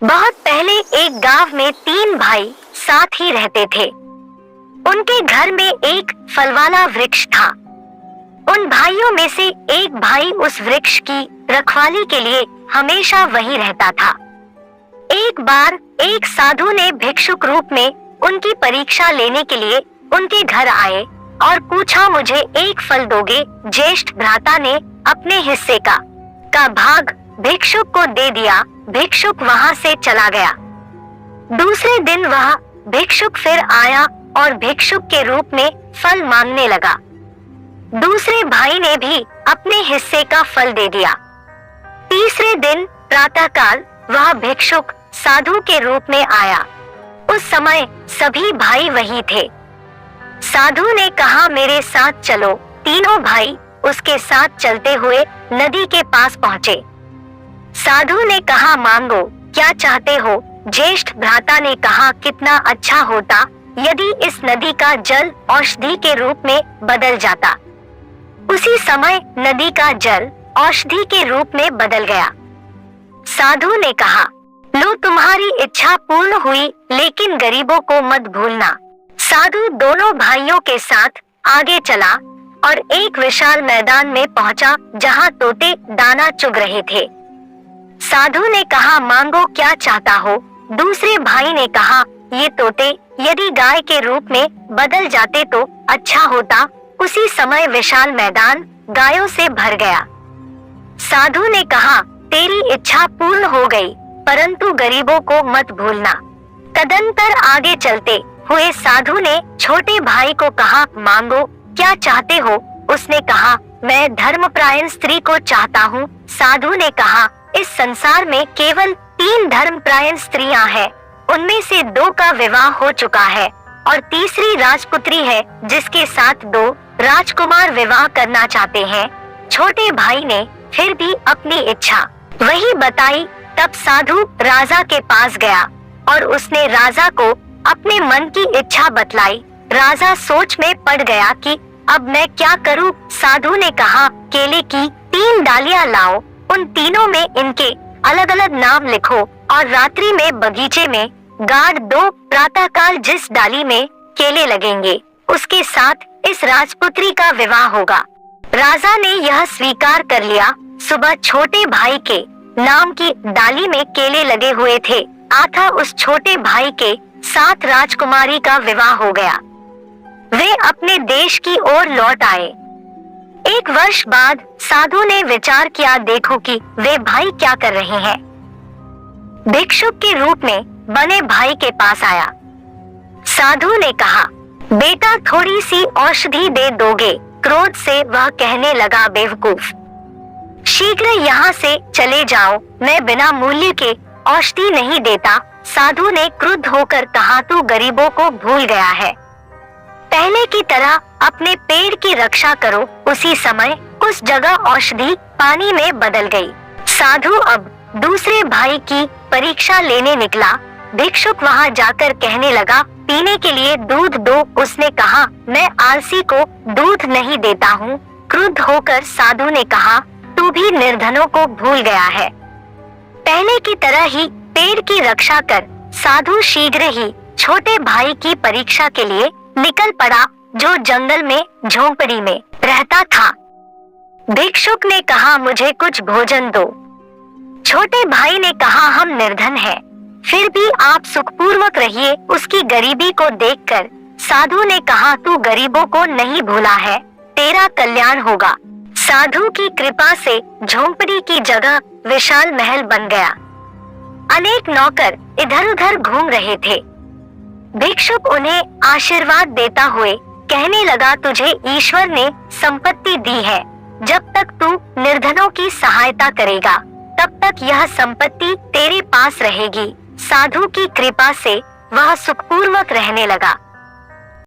बहुत पहले एक गांव में 3 भाई साथ ही रहते थे। उनके घर में एक फल वाला वृक्ष था। उन भाइयों में से एक भाई उस वृक्ष की रखवाली के लिए हमेशा वहीं रहता था। एक बार एक साधु ने भिक्षुक रूप में उनकी परीक्षा लेने के लिए उनके घर आए और पूछा, मुझे एक फल दोगे? ज्येष्ठ भ्राता ने अपने हिस्से का भाग भिक्षुक को दे दिया। भिक्षुक वहां से चला गया। दूसरे दिन वह भिक्षुक फिर आया और भिक्षुक के रूप में फल मांगने लगा। दूसरे भाई ने भी अपने हिस्से का फल दे दिया। तीसरे दिन प्रातःकाल वह भिक्षुक साधु के रूप में आया। उस समय सभी भाई वही थे। साधु ने कहा, मेरे साथ चलो। तीनों भाई उसके साथ चलते हुए नदी के पास पहुंचे। साधु ने कहा, मांगो, क्या चाहते हो? ज्येष्ठ भ्राता ने कहा, कितना अच्छा होता यदि इस नदी का जल औषधि के रूप में बदल जाता। उसी समय नदी का जल औषधि के रूप में बदल गया। साधु ने कहा, लो, तुम्हारी इच्छा पूर्ण हुई, लेकिन गरीबों को मत भूलना। साधु दोनों भाइयों के साथ आगे चला और एक विशाल मैदान में पहुंचा जहां तोते दाना चुग रहे थे। साधु ने कहा, मांगो, क्या चाहता हो? दूसरे भाई ने कहा, ये तोते यदि गाय के रूप में बदल जाते तो अच्छा होता। उसी समय विशाल मैदान गायों से भर गया। साधु ने कहा, तेरी इच्छा पूर्ण हो गई, परंतु गरीबों को मत भूलना। तदंतर आगे चलते हुए साधु ने छोटे भाई को कहा, मांगो, क्या चाहते हो? उसने कहा, मैं धर्मपरायण स्त्री को चाहता हूँ। साधु ने कहा, इस संसार में केवल 3 धर्मपरायण स्त्रियां हैं। उनमें से 2 का विवाह हो चुका है और तीसरी राजपुत्री है जिसके साथ 2 राजकुमार विवाह करना चाहते हैं। छोटे भाई ने फिर भी अपनी इच्छा वही बताई। तब साधु राजा के पास गया और उसने राजा को अपने मन की इच्छा बतलाई। राजा सोच में पड़ गया कि अब मैं क्या करूं? साधु ने कहा, केले की 3 डालियां लाओ, उन तीनों में इनके अलग अलग नाम लिखो और रात्रि में बगीचे में गाड़ दो। प्रातःकाल जिस डाली में केले लगेंगे उसके साथ इस राजपुत्री का विवाह होगा। राजा ने यह स्वीकार कर लिया। सुबह छोटे भाई के नाम की डाली में केले लगे हुए थे। आथा उस छोटे भाई के साथ राजकुमारी का विवाह हो गया। वे अपने देश की ओर लौट आए। 1 वर्ष बाद साधु ने विचार किया, देखो कि वे भाई क्या कर रहे हैं। भिक्षुक के रूप में बने भाई के पास आया। साधु ने कहा, बेटा, थोड़ी सी औषधि दे दोगे? क्रोध से वह कहने लगा, बेवकूफ, शीघ्र यहाँ से चले जाओ, मैं बिना मूल्य के औषधि नहीं देता। साधु ने क्रुद्ध होकर कहा, तू गरीबों को भूल गया है, पहले की तरह अपने पेड़ की रक्षा करो। उसी समय उस जगह औषधि पानी में बदल गई। साधु अब दूसरे भाई की परीक्षा लेने निकला। भिक्षुक वहां जाकर कहने लगा, पीने के लिए दूध दो। उसने कहा, मैं आलसी को दूध नहीं देता हूँ। क्रुद्ध होकर साधु ने कहा, तू भी निर्धनों को भूल गया है, पहले की तरह ही पेड़ की रक्षा कर। साधु शीघ्र ही छोटे भाई की परीक्षा के लिए निकल पड़ा, जो जंगल में झोंपड़ी में रहता था। भिक्षुक ने कहा, मुझे कुछ भोजन दो। छोटे भाई ने कहा, हम निर्धन हैं, फिर भी आप सुखपूर्वक रहिए। उसकी गरीबी को देखकर साधु ने कहा, तू गरीबों को नहीं भूला है, तेरा कल्याण होगा। साधु की कृपा से झोंपड़ी की जगह विशाल महल बन गया। अनेक नौकर इधर उधर घूम रहे थे। भिक्षुक उन्हें आशीर्वाद देता हुए कहने लगा, तुझे ईश्वर ने संपत्ति दी है, जब तक तू निर्धनों की सहायता करेगा तब तक यह संपत्ति तेरे पास रहेगी। साधु की कृपा से वह सुखपूर्वक रहने लगा।